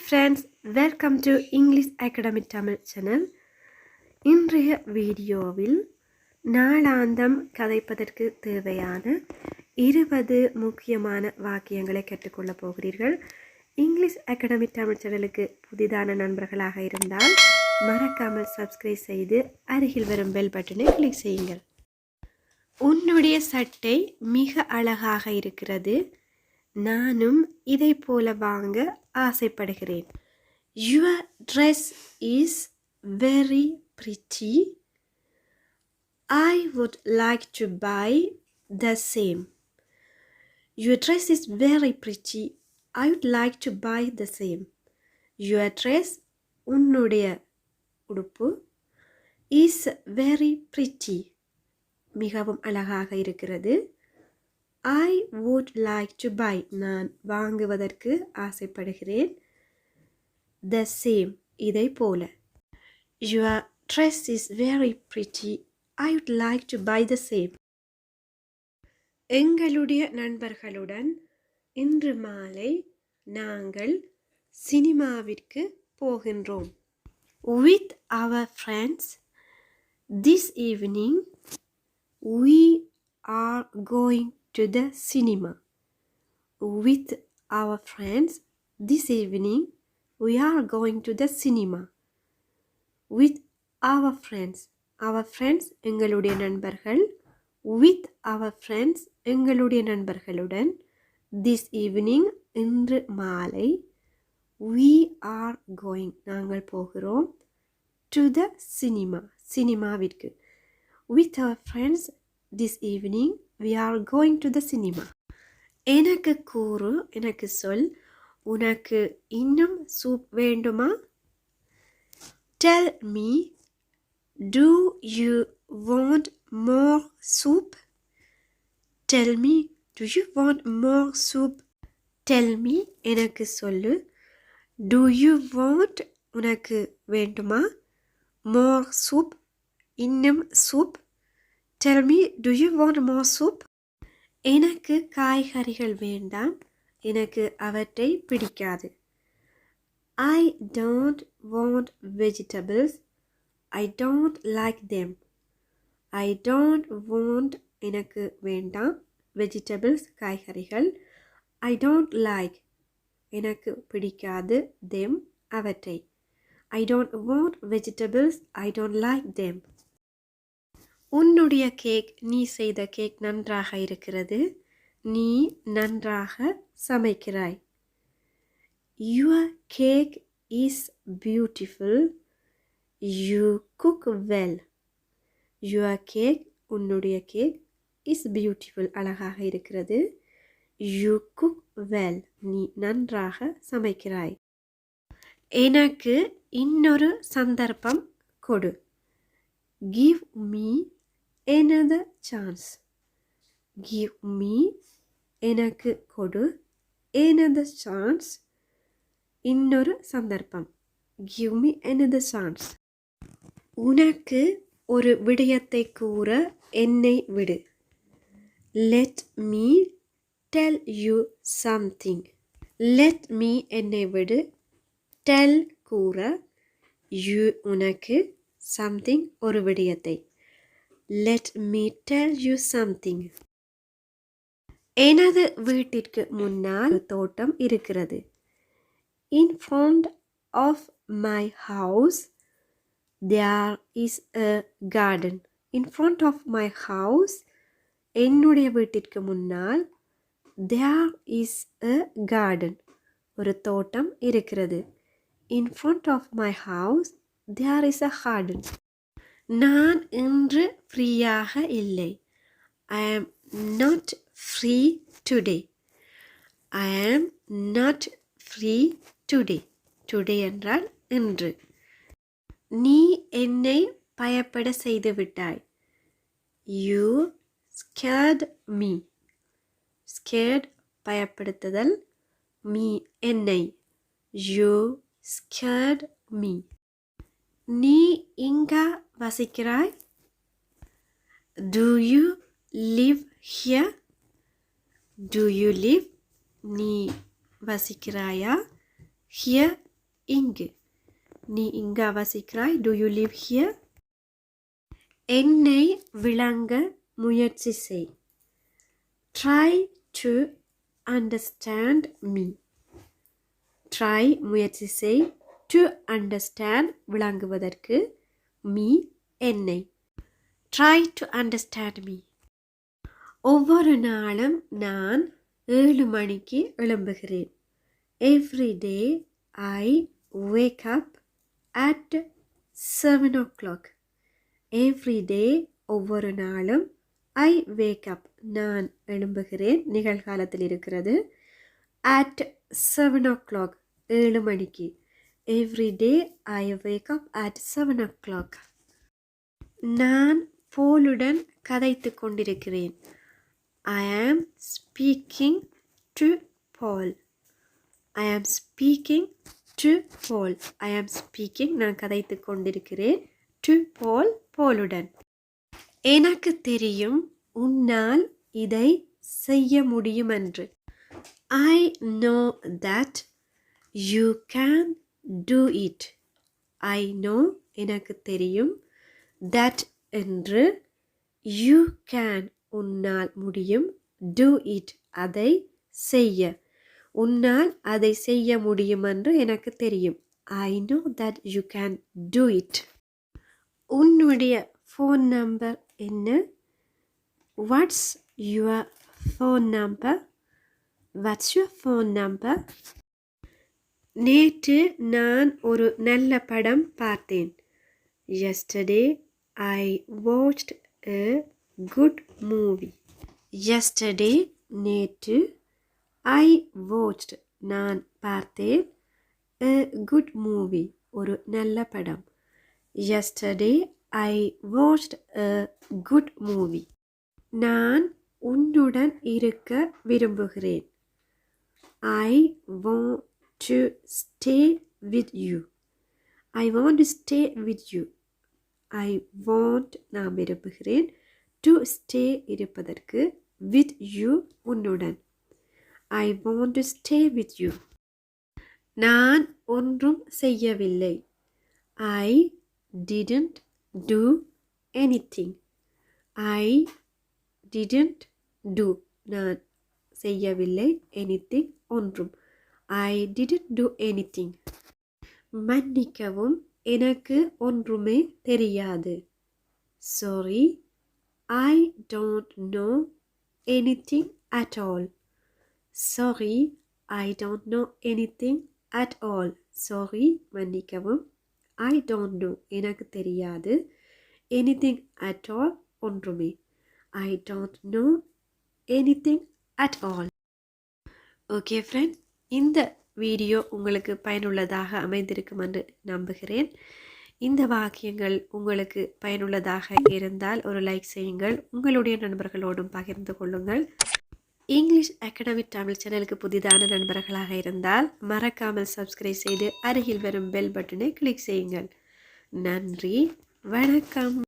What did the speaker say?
friends, welcome to English Academy Tamil channel. இன்றைய வீடியோவில் நாளாந்தம் கதைப்பதற்கு தேவையான 20 முக்கியமான வாக்கியங்களை கற்றுக்கொள்ளப் போகிறீர்கள். இங்கிலீஷ் அகாடமி தமிழ் சேனலுக்கு புதிதான நண்பர்களாக இருந்தால் மறக்காமல் சப்ஸ்கிரைப் செய்து அருகில் வரும் பெல் பட்டனை கிளிக் செய்யுங்கள். உன்னுடைய சட்டை மிக அழகாக இருக்கிறது. நானும் இதை போல வாங்க ஆசைப்படுகிறேன். Your dress is very pretty. I would like to buy the same. Your dress is very pretty. I would like to buy the same. Your dress, உன்னுடைய உடுப்பு, is very pretty. மிகவும் அழகாக இருக்கிறது. I would like to buy, நான் வாங்குவதற்கு ஆசைப்படுகிறேன். The same, இதை போல. Your dress is very pretty. I would like to buy the same. எங்களுடைய நண்பர்களுடன் இன்று மாலை நாங்கள் சினிமாவிற்கு போகின்றோம். With our friends this evening we are going to the cinema. With our friends this evening we are going to the cinema. With our friends, our friends எங்களுடைய நண்பர்கள், with our friends எங்களுடைய நண்பர்களுடன், this evening இன்று மாலை, we are going நாங்கள் போகிறோம், to the cinema சினிமாவிற்கு. With our friends this evening we are going to the cinema. எனக்கு கூறு, எனக்கு சொல், உனக்கு இன்னும் சூப் வேண்டுமா? Tell me, do you want more soup? Tell me, do you want more soup? Tell me, எனக்கு சொல்லு. Do you want, உனக்கு வேண்டுமா? More soup, இன்னும் soup. Tell me, do you want more soup? எனக்கு காய்கறிகள் வேண்டாம், எனக்கு அவற்றை பிடிக்காது. I don't want vegetables. I don't like them. I don't want, எனக்கு வேண்டாம், vegetables காய்கறிகள். I don't like, எனக்கு பிடிக்காது, them அவற்றை. I don't want vegetables. I don't like them. உன்னுடைய கேக், நீ செய்த கேக் நன்றாக இருக்கிறது. நீ நன்றாக சமைக்கிறாய். Your cake is beautiful. You cook well. Your cake, உன்னுடைய கேக், is beautiful அழகாக இருக்கிறது. You cook well, நீ நன்றாக சமைக்கிறாய். எனக்கு இன்னொரு சந்தர்ப்பம் கொடு. Give me another chance. Give me, எனக்கு கொடு, another chance, இன்னொரு சந்தர்ப்பம். Give me another chance. உனக்கு ஒரு விடயத்தை கூற என்னை விடு. Let me tell you something. Let me, என்னை விடு, tell கூற, you உனக்கு, something ஒரு விடயத்தை. Let me tell you something. எனது வீட்டிற்கு முன்னால் தோட்டம் இருக்கிறது. In front of my house there is a garden. In front of my house, என்னுடைய வீட்டிற்கு முன்னால், there is a garden, ஒரு தோட்டம் இருக்கிறது. In front of my house there is a garden. நான் இன்று ஃப்ரீயாக இல்லை. I am not free today. I am not free today. Today என்றால் இன்று. நீ என்னை பயப்பட செய்து விட்டாய். You scared me. Scared, பயப்படுத்துதல், me, என்னை. You scared me. நீ இங்கா வசிக்கிறாய்? Do you live here? Do you live, நீ வசிக்கிறாயா? Here, இங்கு. நீ இங்கா வசிக்கிறாய். Do you live here? என்னை விளங்க முயற்சி செய். Try to understand me. Try முயற்சி செய். To understand விளங்குவதற்கு. Me என்னை. Try to understand me. ஒவ்வொரு நாளும் நான் 7 மணிக்கு எழும்புகிறேன். Every day I wake up at 7 o'clock. Every day ஒவ்வொரு நாளும் I wake up நான் எழும்புகிறேன். நிகழ்காலத்தில் இருக்கிறது. At 7 o'clock 7 மணிக்கு. Every day I wake up at 7 o'clock. நான் போலுடன் கதைத்து கொண்டிருக்கிறேன். I am speaking to Paul. I am speaking to Paul. I am speaking நான் கதைத்து கொண்டிருக்கிறேன். To Paul போலுடன். எனக்கு தெரியும் உன்னால் இதை செய்ய முடியும் என்று. I know that you can do it. I know எனக்கு தெரியும். That என்று. You can உன்னால் முடியும். Do it அதை செய்ய. உன்னால் அதை செய்ய முடியும் என்று எனக்கு தெரியும். I know that you can do it. உன்னுடைய phone number என்ன? What's your phone number? What's your phone number? நேற்று நான் ஒரு நல்ல படம் பார்த்தேன். Yesterday I watched a good movie. Yesterday நேற்று I watched நான் பார்த்தேன் a good movie ஒரு நல்ல படம். Yesterday I watched a good movie. நான் உன்னுடன் இருக்க விரும்புகிறேன். I want to stay with you. I want to stay with you. I want நான் விரும்புகிறேன். To stay இருப்பதற்கு. With you உன்னுடன். I want to stay with you. நான் ஒன்றும் செய்யவில்லை. I didn't do anything. I didn't do நான் செய்யவில்லை. Anything ஒன்றும். I didn't do anything. மன்னிக்கவும் எனக்கு ஒன்றுமே தெரியாது. Sorry, I don't know anything at all. Sorry, I don't know anything at all. Sorry, மன்னிக்கவும். I don't know எனக்கு தெரியாது. Anything at all ஒன்றுமே. I don't know anything at all. Okay friend, இந்த video உங்களுக்கு பயனுள்ளதாக அமைந்திருக்கும் என்று நம்புகிறேன். இந்த வாக்கியங்கள் உங்களுக்கு பயனுள்ளதாக இருந்தால் ஒரு லைக் செய்யுங்கள். உங்களுடைய நண்பர்களோடும் பகிர்ந்து கொள்ளுங்கள். இங்கிலீஷ் அகாடமி தமிழ் சேனலுக்கு புதிதான நண்பர்களாக இருந்தால் மறக்காமல் சப்ஸ்கிரைப் செய்து அருகில் வரும் பெல் பட்டனை கிளிக் செய்யுங்கள். நன்றி, வணக்கம்.